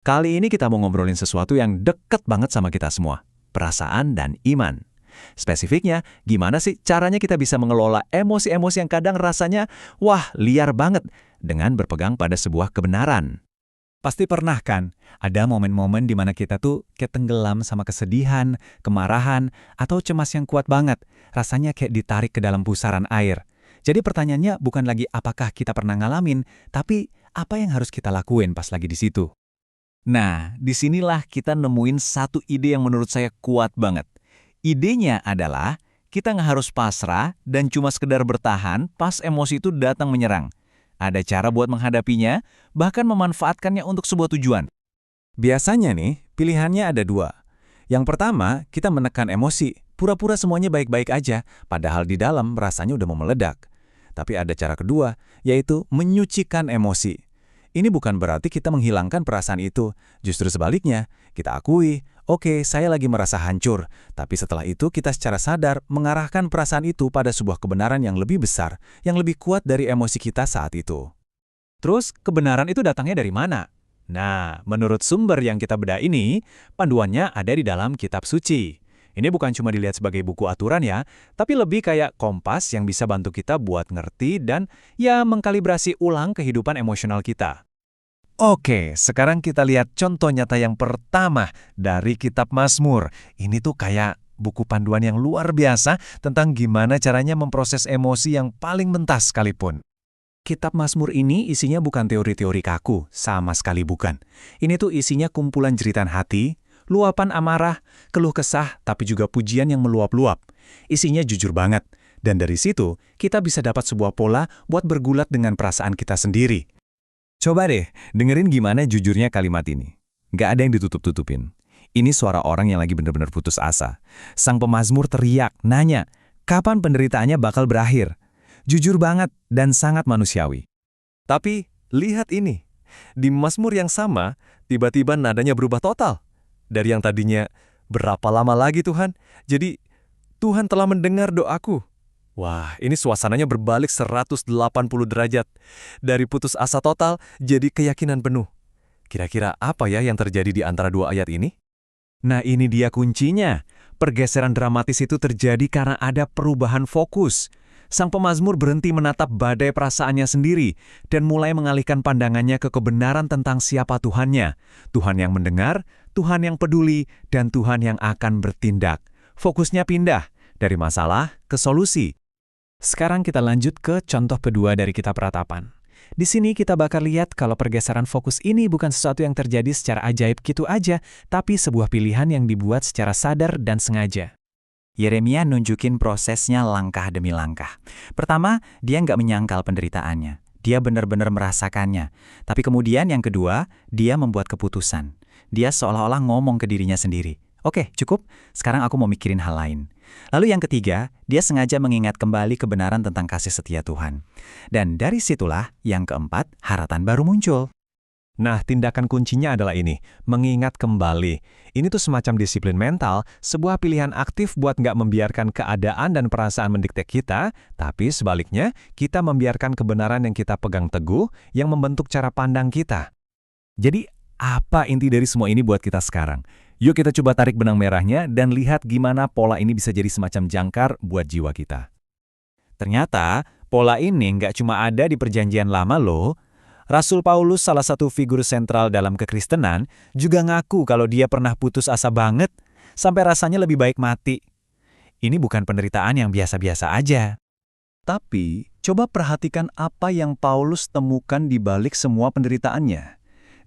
Kali ini kita mau ngobrolin sesuatu yang deket banget sama kita semua, perasaan dan iman. Spesifiknya, gimana sih caranya kita bisa mengelola emosi-emosi yang kadang rasanya, wah, liar banget, dengan berpegang pada sebuah kebenaran. Pasti pernah kan, ada momen-momen di mana kita tuh kayak tenggelam sama kesedihan, kemarahan, atau cemas yang kuat banget. Rasanya kayak ditarik ke dalam pusaran air. Jadi pertanyaannya bukan lagi apakah kita pernah ngalamin, tapi apa yang harus kita lakuin pas lagi di situ. Nah, disinilah kita nemuin satu ide yang menurut saya kuat banget. Idenya adalah, kita nggak harus pasrah dan cuma sekedar bertahan pas emosi itu datang menyerang. Ada cara buat menghadapinya, bahkan memanfaatkannya untuk sebuah tujuan. Biasanya nih, pilihannya ada dua. Yang pertama, kita menekan emosi, pura-pura semuanya baik-baik aja, padahal di dalam rasanya udah mau meledak. Tapi ada cara kedua, yaitu menyucikan emosi. Ini bukan berarti kita menghilangkan perasaan itu. Justru sebaliknya, kita akui, oke, saya lagi merasa hancur. Tapi setelah itu kita secara sadar mengarahkan perasaan itu pada sebuah kebenaran yang lebih besar, yang lebih kuat dari emosi kita saat itu. Terus, kebenaran itu datangnya dari mana? Nah, menurut sumber yang kita bedah ini, panduannya ada di dalam kitab suci. Ini bukan cuma dilihat sebagai buku aturan ya, tapi lebih kayak kompas yang bisa bantu kita buat ngerti dan ya mengkalibrasi ulang kehidupan emosional kita. Oke, sekarang kita lihat contoh nyata yang pertama dari kitab Mazmur. Ini tuh kayak buku panduan yang luar biasa tentang gimana caranya memproses emosi yang paling mentah sekalipun. Kitab Mazmur ini isinya bukan teori-teori kaku, sama sekali bukan. Ini tuh isinya kumpulan jeritan hati, luapan amarah, keluh kesah, tapi juga pujian yang meluap-luap. Isinya jujur banget, dan dari situ kita bisa dapat sebuah pola buat bergulat dengan perasaan kita sendiri. Coba deh, dengerin gimana jujurnya kalimat ini. Nggak ada yang ditutup-tutupin. Ini suara orang yang lagi benar-benar putus asa. Sang pemazmur teriak, nanya, kapan penderitaannya bakal berakhir? Jujur banget dan sangat manusiawi. Tapi, lihat ini. Di Mazmur yang sama, tiba-tiba nadanya berubah total. Dari yang tadinya, berapa lama lagi Tuhan? Jadi, Tuhan telah mendengar doaku. Wah, ini suasananya berbalik 180 derajat. Dari putus asa total, jadi keyakinan penuh. Kira-kira apa ya yang terjadi di antara dua ayat ini? Nah, ini dia kuncinya. Pergeseran dramatis itu terjadi karena ada perubahan fokus. Sang pemazmur berhenti menatap badai perasaannya sendiri dan mulai mengalihkan pandangannya ke kebenaran tentang siapa Tuhannya. Tuhan yang mendengar, Tuhan yang peduli, dan Tuhan yang akan bertindak. Fokusnya pindah dari masalah ke solusi. Sekarang kita lanjut ke contoh kedua dari kitab Ratapan. Di sini kita bakal lihat kalau pergeseran fokus ini bukan sesuatu yang terjadi secara ajaib gitu aja, tapi sebuah pilihan yang dibuat secara sadar dan sengaja. Yeremia nunjukin prosesnya langkah demi langkah. Pertama, dia nggak menyangkal penderitaannya. Dia benar-benar merasakannya. Tapi kemudian yang kedua, dia membuat keputusan. Dia seolah-olah ngomong ke dirinya sendiri. Oke, cukup. Sekarang aku mau mikirin hal lain. Lalu yang ketiga, dia sengaja mengingat kembali kebenaran tentang kasih setia Tuhan. Dan dari situlah, yang keempat, harapan baru muncul. Nah, tindakan kuncinya adalah ini, mengingat kembali. Ini tuh semacam disiplin mental, sebuah pilihan aktif buat nggak membiarkan keadaan dan perasaan mendikte kita, tapi sebaliknya, kita membiarkan kebenaran yang kita pegang teguh, yang membentuk cara pandang kita. Jadi, apa inti dari semua ini buat kita sekarang? Yuk kita coba tarik benang merahnya dan lihat gimana pola ini bisa jadi semacam jangkar buat jiwa kita. Ternyata, pola ini nggak cuma ada di Perjanjian Lama loh. Rasul Paulus, salah satu figur sentral dalam kekristenan, juga ngaku kalau dia pernah putus asa banget, sampai rasanya lebih baik mati. Ini bukan penderitaan yang biasa-biasa aja. Tapi, coba perhatikan apa yang Paulus temukan di balik semua penderitaannya.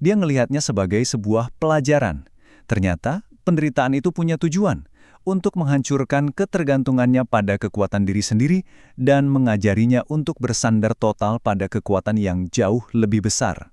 Dia ngelihatnya sebagai sebuah pelajaran. Ternyata, penderitaan itu punya tujuan untuk menghancurkan ketergantungannya pada kekuatan diri sendiri dan mengajarinya untuk bersandar total pada kekuatan yang jauh lebih besar.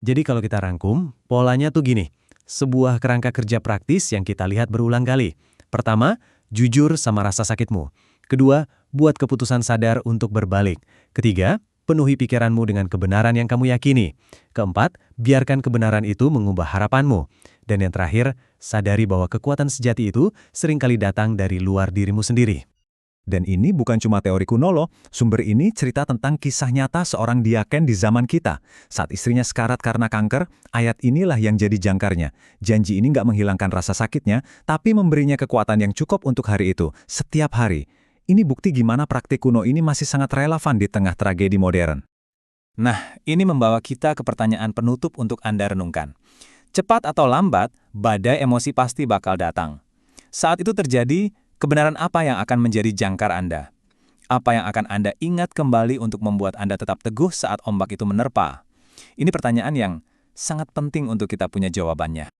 Jadi kalau kita rangkum, polanya tuh gini. Sebuah kerangka kerja praktis yang kita lihat berulang kali. Pertama, jujur sama rasa sakitmu. Kedua, buat keputusan sadar untuk berbalik. Ketiga, penuhi pikiranmu dengan kebenaran yang kamu yakini. Keempat, biarkan kebenaran itu mengubah harapanmu. Dan yang terakhir, sadari bahwa kekuatan sejati itu seringkali datang dari luar dirimu sendiri. Dan ini bukan cuma teori kuno loh, sumber ini cerita tentang kisah nyata seorang diaken di zaman kita. Saat istrinya sekarat karena kanker, ayat inilah yang jadi jangkarnya. Janji ini nggak menghilangkan rasa sakitnya, tapi memberinya kekuatan yang cukup untuk hari itu, setiap hari. Ini bukti gimana praktik kuno ini masih sangat relevan di tengah tragedi modern. Nah, ini membawa kita ke pertanyaan penutup untuk Anda renungkan. Cepat atau lambat, badai emosi pasti bakal datang. Saat itu terjadi, kebenaran apa yang akan menjadi jangkar Anda? Apa yang akan Anda ingat kembali untuk membuat Anda tetap teguh saat ombak itu menerpa? Ini pertanyaan yang sangat penting untuk kita punya jawabannya.